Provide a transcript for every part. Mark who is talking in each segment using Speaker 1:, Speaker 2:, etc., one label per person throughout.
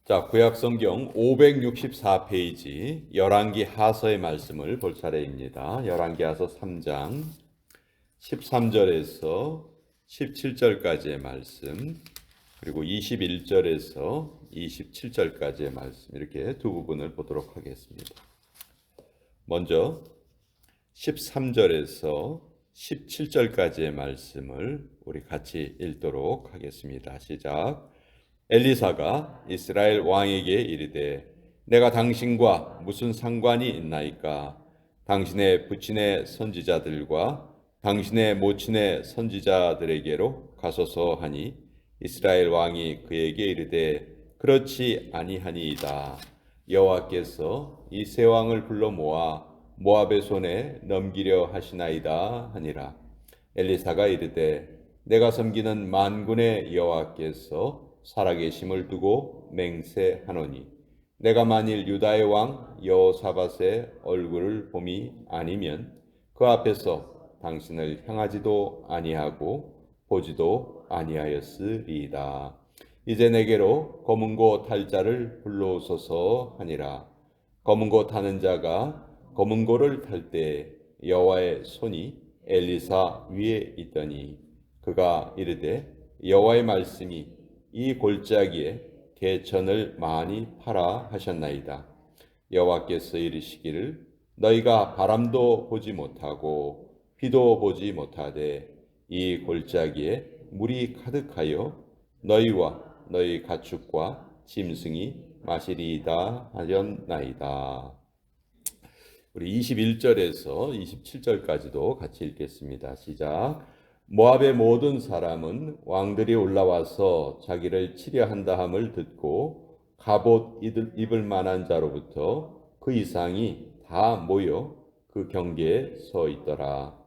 Speaker 1: 자, 구약성경 564페이지 열왕기 하서의 말씀을 볼 차례입니다. 열왕기 하서 3장 13절에서 17절까지의 말씀, 그리고 21절에서 27절까지의 말씀, 이렇게 두 부분을 보도록 하겠습니다. 먼저 13절에서 17절까지의 말씀을 우리 같이 읽도록 하겠습니다. 시작. 엘리사가 이스라엘 왕에게 이르되 내가 당신과 무슨 상관이 있나이까? 당신의 부친의 선지자들과 당신의 모친의 선지자들에게로 가소서 하니 이스라엘 왕이 그에게 이르되 그렇지 아니하니이다. 여호와께서 이 세 왕을 불러 모아 모압의 손에 넘기려 하시나이다 하니라. 엘리사가 이르되 내가 섬기는 만군의 여호와께서 살아계심을 두고 맹세하노니 내가 만일 유다의 왕 여호사밧의 얼굴을 봄이 아니면 그 앞에서 당신을 향하지도 아니하고 보지도 아니하였으리이다. 이제 내게로 검은고 탈 자를 불러오소서 하니라. 검은고 타는 자가 검은고를 탈 때 여호와의 손이 엘리사 위에 있더니 그가 이르되 여호와의 말씀이 이 골짜기에 개천을 많이 파라 하셨나이다. 여호와께서 이르시기를 너희가 바람도 보지 못하고 비도 보지 못하되 이 골짜기에 물이 가득하여 너희와 너희 가축과 짐승이 마시리이다 하였나이다. 우리 21절에서 27절까지도 같이 읽겠습니다. 시작. 모압의 모든 사람은 왕들이 올라와서 자기를 치려 한다 함을 듣고 갑옷 입을 만한 자로부터 그 이상이 다 모여 그 경계에 서 있더라.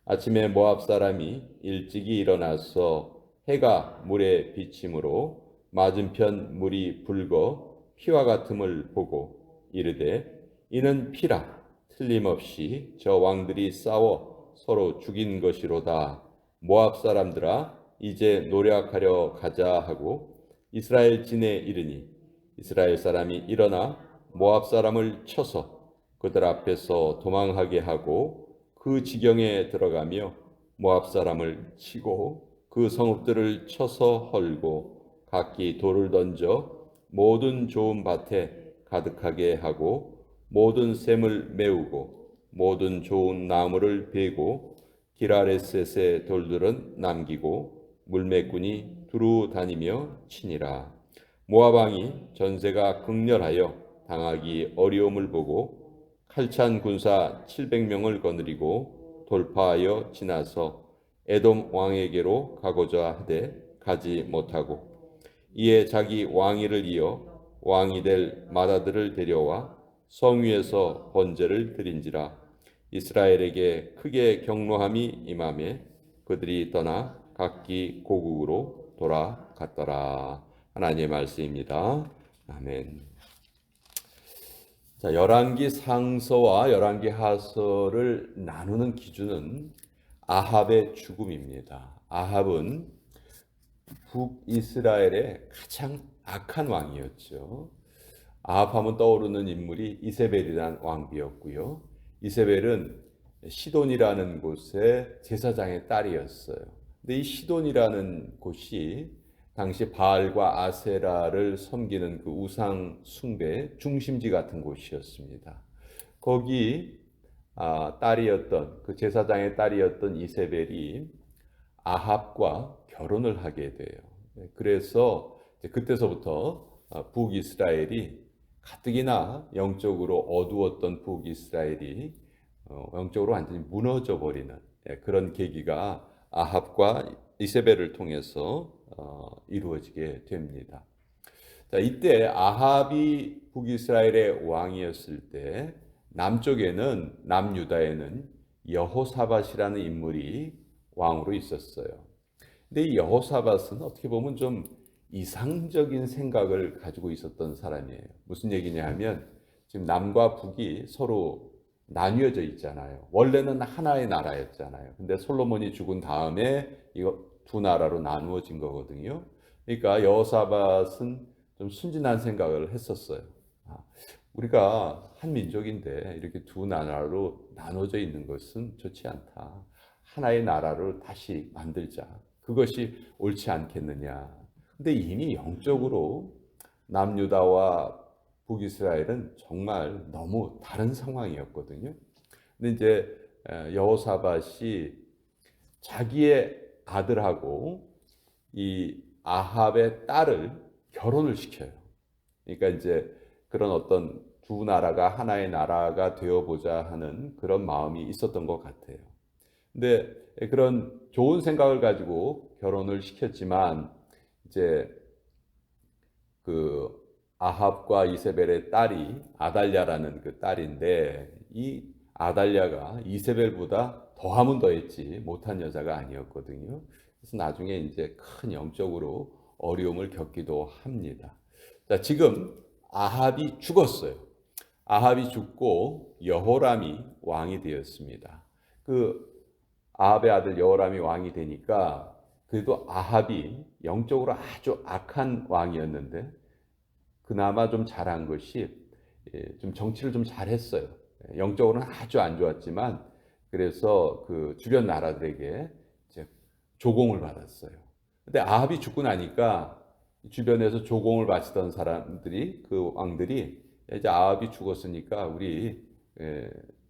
Speaker 1: 아침에 모압 사람이 일찍이 일어나서 해가 물에 비침으로 맞은편 물이 붉어 피와 같음을 보고 이르되 이는 피라. 틀림없이 저 왕들이 싸워 서로 죽인 것이로다. 모압 사람들아 이제 노력하려 가자 하고 이스라엘 진에 이르니 이스라엘 사람이 일어나 모압 사람을 쳐서 그들 앞에서 도망하게 하고 그 지경에 들어가며 모압 사람을 치고 그 성읍들을 쳐서 헐고 각기 돌을 던져 모든 좋은 밭에 가득하게 하고 모든 샘을 메우고 모든 좋은 나무를 베고 기라레셋의 돌들은 남기고 물매꾼이 두루 다니며 치니라. 모압 왕이 전세가 극렬하여 당하기 어려움을 보고 칼찬 군사 700명을 거느리고 돌파하여 지나서 에돔 왕에게로 가고자 하되 가지 못하고 이에 자기 왕위를 이어 왕이 될 마다들을 데려와 성 위에서 번제를 드린지라. 이스라엘에게 크게 경노함이 임하매 그들이 떠나 각기 고국으로 돌아갔더라. 하나님의 말씀입니다. 아멘. 자, 열왕기 상서와 열왕기 하서를 나누는 기준은 아합의 죽음입니다. 아합은 북이스라엘의 가장 악한 왕이었죠. 아합하면 떠오르는 인물이 이세벨이라는 왕비였고요. 이세벨은 시돈이라는 곳의 제사장의 딸이었어요. 근데 이 시돈이라는 곳이 당시 바알과 아세라를 섬기는 그 우상 숭배 중심지 같은 곳이었습니다. 거기 딸이었던 그 제사장의 딸이었던 이세벨이 아합과 결혼을 하게 돼요. 그래서 그때서부터 북이스라엘이 가뜩이나 영적으로 어두웠던 북이스라엘이 영적으로 완전히 무너져 버리는 그런 계기가 아합과 이세벨을 통해서 이루어지게 됩니다. 자, 이때 아합이 북이스라엘의 왕이었을 때 남쪽에는 남유다에는 여호사밧이라는 인물이 왕으로 있었어요. 근데 이 여호사밧은 어떻게 보면 좀 이상적인 생각을 가지고 있었던 사람이에요. 무슨 얘기냐 하면 지금 남과 북이 서로 나뉘어져 있잖아요. 원래는 하나의 나라였잖아요. 근데 솔로몬이 죽은 다음에 이거 두 나라로 나누어진 거거든요. 그러니까 여호사밧은 좀 순진한 생각을 했었어요. 아, 우리가 한 민족인데 이렇게 두 나라로 나눠져 있는 것은 좋지 않다. 하나의 나라를 다시 만들자. 그것이 옳지 않겠느냐. 근데 이미 영적으로 남유다와 북이스라엘은 정말 너무 다른 상황이었거든요. 근데 이제 여호사밧이 자기의 아들하고 이 아합의 딸을 결혼을 시켜요. 그러니까 이제 그런 어떤 두 나라가 하나의 나라가 되어보자 하는 그런 마음이 있었던 것 같아요. 근데 그런 좋은 생각을 가지고 결혼을 시켰지만 이제 그 아합과 이세벨의 딸이 아달랴라는 그 딸인데 이 아달랴가 이세벨보다 더하면 더했지 못한 여자가 아니었거든요. 그래서 나중에 이제 큰 영적으로 어려움을 겪기도 합니다. 자, 지금 아합이 죽었어요. 아합이 죽고 여호람이 왕이 되었습니다. 그 아합의 아들 여호람이 왕이 되니까 그래도 아합이 영적으로 아주 악한 왕이었는데 그나마 좀 잘한 것이 좀 정치를 좀 잘했어요. 영적으로는 아주 안 좋았지만 그래서 그 주변 나라들에게 이제 조공을 받았어요. 근데 아합이 죽고 나니까 주변에서 조공을 바치던 사람들이 그 왕들이 이제 아합이 죽었으니까 우리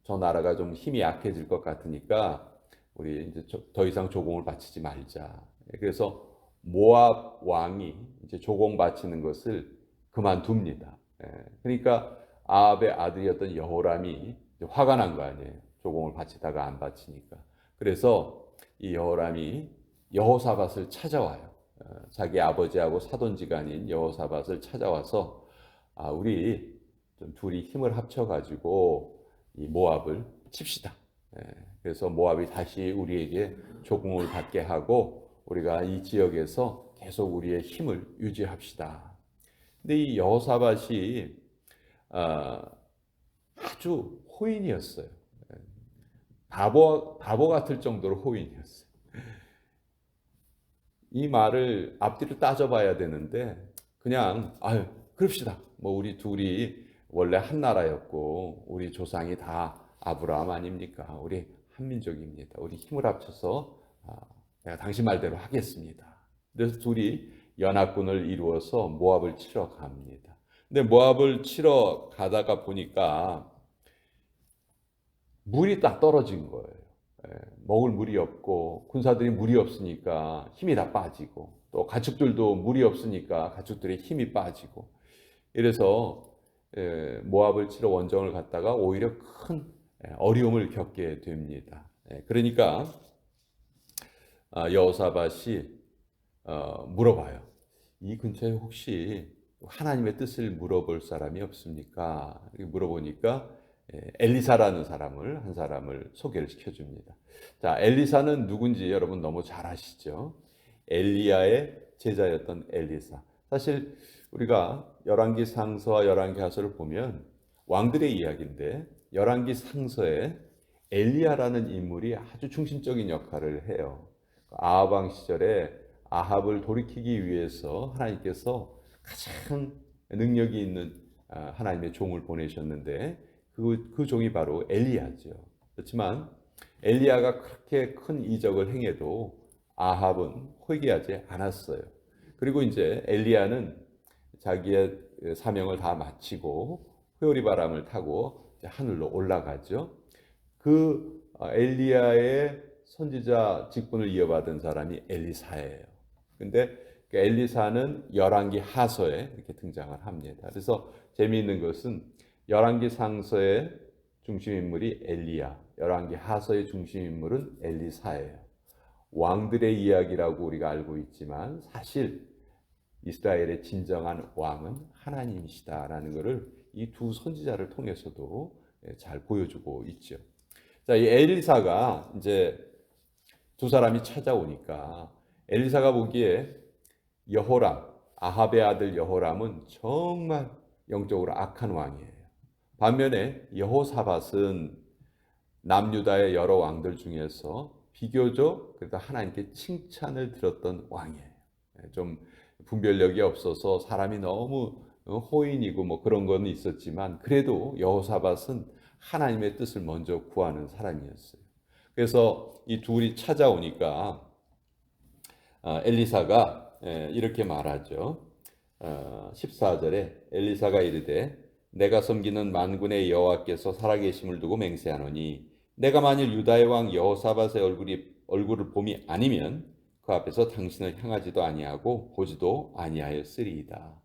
Speaker 1: 저 나라가 좀 힘이 약해질 것 같으니까 우리 이제 더 이상 조공을 바치지 말자. 그래서 모압 왕이 이제 조공 바치는 것을 그만둡니다. 그러니까 아합의 아들이었던 여호람이 화가 난 거 아니에요. 조공을 바치다가 안 바치니까. 그래서 이 여호람이 여호사밧을 찾아와요. 자기 아버지하고 사돈지간인 여호사밧을 찾아와서 우리 좀 둘이 힘을 합쳐가지고 이 모압을 칩시다. 그래서 모압이 다시 우리에게 조공을 받게 하고 우리가 이 지역에서 계속 우리의 힘을 유지합시다. 근데 이 여호사밧이 아주 호인이었어요. 바보 같을 정도로 호인이었어요. 이 말을 앞뒤를 따져봐야 되는데 그냥 그럽시다. 뭐 우리 둘이 원래 한 나라였고 우리 조상이 다 아브라함 아닙니까? 우리 한 민족입니다. 우리 힘을 합쳐서 내가 당신 말대로 하겠습니다. 그래서 둘이 연합군을 이루어서 모압을 치러 갑니다. 근데 모압을 치러 가다가 보니까 물이 딱 떨어진 거예요. 먹을 물이 없고 군사들이 물이 없으니까 힘이 다 빠지고 또 가축들도 물이 없으니까 가축들의 힘이 빠지고 이래서 모압을 치러 원정을 갔다가 오히려 큰 어려움을 겪게 됩니다. 그러니까 여호사밧이 물어봐요. 이 근처에 혹시 하나님의 뜻을 물어볼 사람이 없습니까? 물어보니까 엘리사라는 한 사람을 소개를 시켜줍니다. 자, 엘리사는 누군지 여러분 너무 잘 아시죠? 엘리야의 제자였던 엘리사. 사실 우리가 열왕기 상서와 열왕기 하서를 보면 왕들의 이야기인데 열왕기 상서에 엘리야라는 인물이 아주 중심적인 역할을 해요. 아합 왕 시절에 아합을 돌이키기 위해서 하나님께서 가장 능력이 있는 하나님의 종을 보내셨는데 그 종이 바로 엘리야죠. 그렇지만 엘리야가 그렇게 큰 이적을 행해도 아합은 회개하지 않았어요. 그리고 이제 엘리야는 자기의 사명을 다 마치고 회오리 바람을 타고 하늘로 올라가죠. 그 엘리야의 선지자 직분을 이어받은 사람이 엘리사예요. 근데 그 엘리사는 열왕기 하서에 이렇게 등장을 합니다. 그래서 재미있는 것은 열왕기 상서의 중심 인물이 엘리야, 열왕기 하서의 중심 인물은 엘리사예요. 왕들의 이야기라고 우리가 알고 있지만 사실 이스라엘의 진정한 왕은 하나님이시다라는 것을 이 두 선지자를 통해서도 잘 보여주고 있죠. 자, 이 엘리사가 이제 두 사람이 찾아오니까 엘리사가 보기에 여호람, 아합의 아들 여호람은 정말 영적으로 악한 왕이에요. 반면에 여호사밧은 남유다의 여러 왕들 중에서 비교적 그래도 하나님께 칭찬을 들었던 왕이에요. 좀 분별력이 없어서 사람이 너무 호인이고 뭐 그런 건 있었지만 그래도 여호사밧은 하나님의 뜻을 먼저 구하는 사람이었어요. 그래서 이 둘이 찾아오니까 엘리사가 이렇게 말하죠. 14절에 엘리사가 이르되 내가 섬기는 만군의 여호와께서 살아계심을 두고 맹세하노니 내가 만일 유다의 왕 여호사밧의 얼굴을 봄이 아니면 그 앞에서 당신을 향하지도 아니하고 보지도 아니하였으리이다.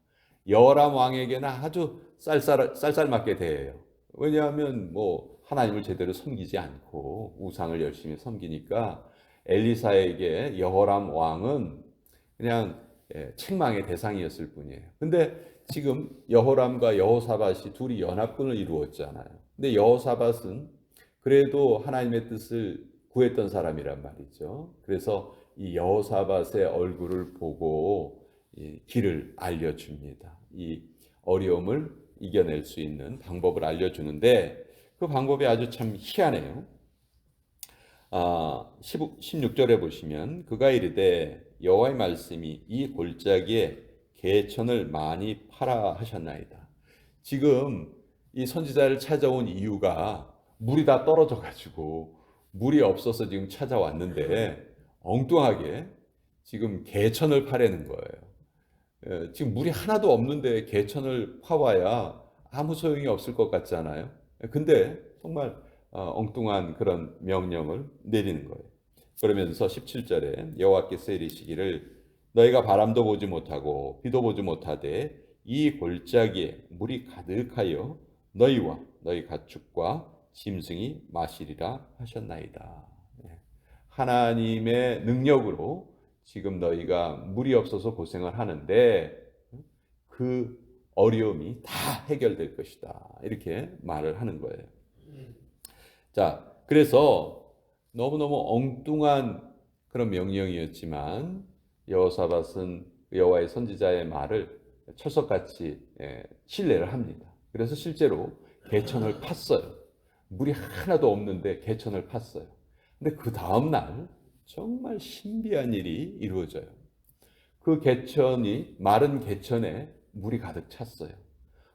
Speaker 1: 여호람 왕에게는 아주 쌀쌀맞게 대해요. 왜냐하면 뭐 하나님을 제대로 섬기지 않고 우상을 열심히 섬기니까 엘리사에게 여호람 왕은 그냥 책망의 대상이었을 뿐이에요. 근데 지금 여호람과 여호사밧이 둘이 연합군을 이루었잖아요. 근데 여호사밧은 그래도 하나님의 뜻을 구했던 사람이란 말이죠. 그래서 이 여호사밧의 얼굴을 보고 길을 알려줍니다. 이 어려움을 이겨낼 수 있는 방법을 알려주는데 그 방법이 아주 참 희한해요. 16절에 보시면 그가 이르되 여호와의 말씀이 이 골짜기에 개천을 많이 파라 하셨나이다. 지금 이 선지자를 찾아온 이유가 물이 다 떨어져 가지고 물이 없어서 지금 찾아왔는데 엉뚱하게 지금 개천을 파라는 거예요. 지금 물이 하나도 없는데 개천을 파와야 아무 소용이 없을 것 같잖아요. 근데 정말 엉뚱한 그런 명령을 내리는 거예요. 그러면서 17절에 여호와께서 이르시기를 너희가 바람도 보지 못하고 비도 보지 못하되 이 골짜기에 물이 가득하여 너희와 너희 가축과 짐승이 마시리라 하셨나이다. 하나님의 능력으로 지금 너희가 물이 없어서 고생을 하는데 그 어려움이 다 해결될 것이다. 이렇게 말을 하는 거예요. 자, 그래서 너무너무 엉뚱한 그런 명령이었지만 여호사밧은 여호와의 선지자의 말을 철석같이 신뢰를 합니다. 그래서 실제로 개천을 팠어요. 물이 하나도 없는데 개천을 팠어요. 근데 그 다음 날 정말 신비한 일이 이루어져요. 그 개천이 마른 개천에 물이 가득 찼어요.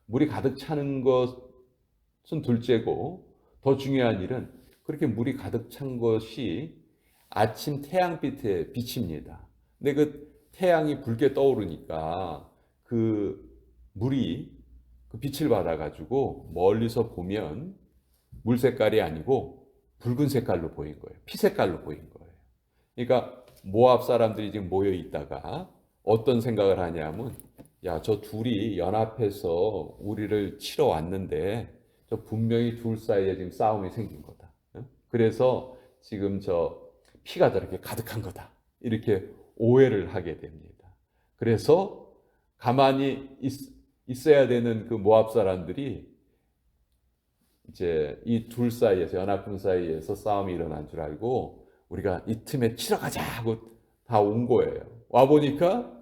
Speaker 1: 물이 가득 차는 것은 둘째고 더 중요한 일은 그렇게 물이 가득 찬 것이 아침 태양빛에 비칩니다. 근데 그 태양이 붉게 떠오르니까 그 물이 그 빛을 받아가지고 멀리서 보면 물 색깔이 아니고 붉은 색깔로 보인 거예요. 피 색깔로 보인 거예요. 그러니까 모압 사람들이 지금 모여 있다가 어떤 생각을 하냐면 야, 저 둘이 연합해서 우리를 치러 왔는데 저 분명히 둘 사이에 지금 싸움이 생긴 거다. 그래서 지금 저 피가 저렇게 가득한 거다. 이렇게 오해를 하게 됩니다. 그래서 가만히 있어야 되는 그 모압 사람들이 이제 이 둘 사이에서 연합군 사이에서 싸움이 일어난 줄 알고 우리가 이 틈에 치러 가자 하고 다 온 거예요. 와 보니까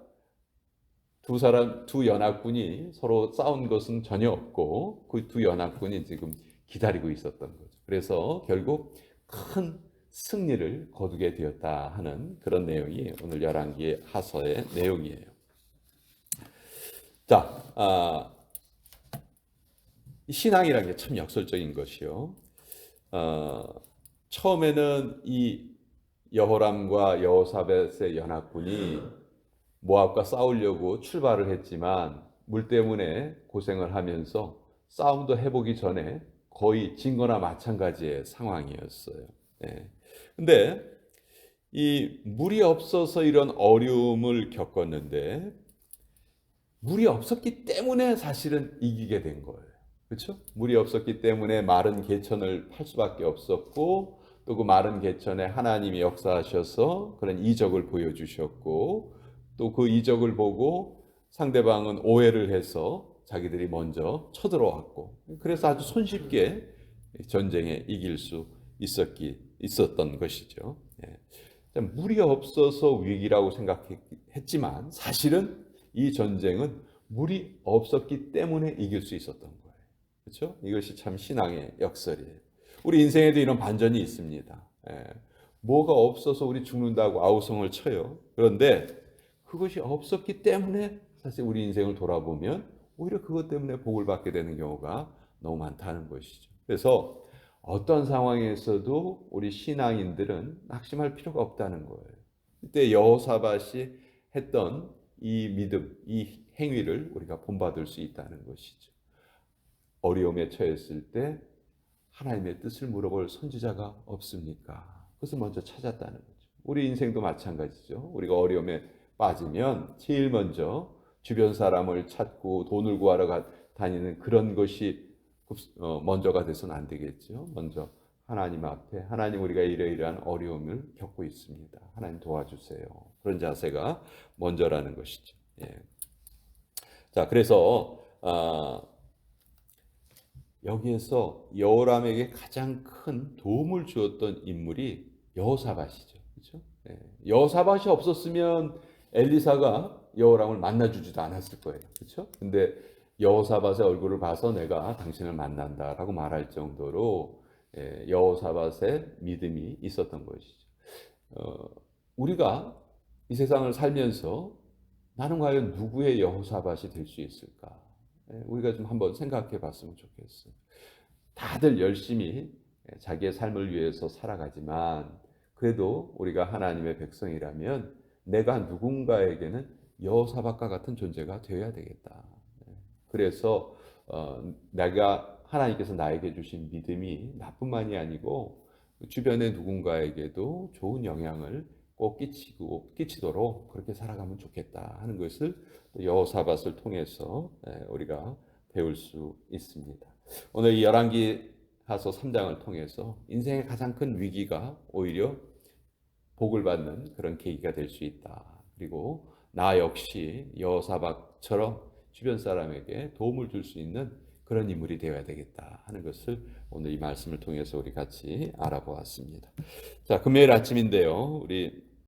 Speaker 1: 두 연합군이 서로 싸운 것은 전혀 없고 그 두 연합군이 지금 기다리고 있었던 거죠. 그래서 결국 큰 승리를 거두게 되었다 하는 그런 내용이 오늘 열왕기 하서의 내용이에요. 자, 신앙이라는 게 참 역설적인 것이요. 처음에는 이 여호람과 여호사밧의 연합군이 모압과 싸우려고 출발을 했지만 물 때문에 고생을 하면서 싸움도 해보기 전에 거의 진 거나 마찬가지의 상황이었어요. 근데 이 물이 없어서 이런 어려움을 겪었는데 물이 없었기 때문에 사실은 이기게 된 거예요. 그렇죠? 물이 없었기 때문에 마른 개천을 팔 수밖에 없었고 또 그 마른 개천에 하나님이 역사하셔서 그런 이적을 보여주셨고 또 그 이적을 보고 상대방은 오해를 해서 자기들이 먼저 쳐들어왔고 그래서 아주 손쉽게 전쟁에 이길 수 있었던 것이죠. 물이 없어서 위기라고 생각했지만 사실은 이 전쟁은 물이 없었기 때문에 이길 수 있었던 거예요. 그렇죠? 이것이 참 신앙의 역설이에요. 우리 인생에도 이런 반전이 있습니다. 뭐가 없어서 우리 죽는다고 아우성을 쳐요. 그런데 그것이 없었기 때문에 사실 우리 인생을 돌아보면 오히려 그것 때문에 복을 받게 되는 경우가 너무 많다는 것이죠. 그래서 어떤 상황에서도 우리 신앙인들은 낙심할 필요가 없다는 거예요. 그때 여호사밧이 했던 이 믿음, 이 행위를 우리가 본받을 수 있다는 것이죠. 어려움에 처했을 때 하나님의 뜻을 물어볼 선지자가 없습니까? 그것을 먼저 찾았다는 거죠. 우리 인생도 마찬가지죠. 우리가 어려움에 빠지면 제일 먼저 주변 사람을 찾고 돈을 구하러 다니는 그런 것이 먼저가 돼서는 안 되겠죠. 먼저 하나님 앞에 하나님 우리가 이러이러한 어려움을 겪고 있습니다. 하나님 도와주세요. 그런 자세가 먼저라는 것이죠. 예. 자, 그래서 여기에서 여호람에게 가장 큰 도움을 주었던 인물이 여호사밧이죠. 그렇죠? 예. 여호사밧이 없었으면 엘리사가 여호람을 만나주지도 않았을 거예요. 그렇죠? 근데 여호사밧의 얼굴을 봐서 내가 당신을 만난다라고 말할 정도로 여호사밧의 믿음이 있었던 것이죠. 우리가 이 세상을 살면서 나는 과연 누구의 여호사밧이 될 수 있을까? 우리가 좀 한번 생각해 봤으면 좋겠어요. 다들 열심히 자기의 삶을 위해서 살아가지만 그래도 우리가 하나님의 백성이라면 내가 누군가에게는 여호사밧과 같은 존재가 되어야 되겠다. 그래서 내가 하나님께서 나에게 주신 믿음이 나뿐만이 아니고 주변의 누군가에게도 좋은 영향을 꼭 끼치도록 그렇게 살아가면 좋겠다 하는 것을 여호사밧을 통해서 우리가 배울 수 있습니다. 오늘 이 열왕기하서 3장을 통해서 인생의 가장 큰 위기가 오히려 복을 받는 그런 계기가 될 수 있다. 그리고 나 역시 여호사밧처럼 주변 사람에게 도움을 줄 수 있는 그런 인물이 되어야 되겠다 하는 것을 오늘 이 말씀을 통해서 우리 같이 알아보았습니다. 자, 금요일 아침인데요. 우리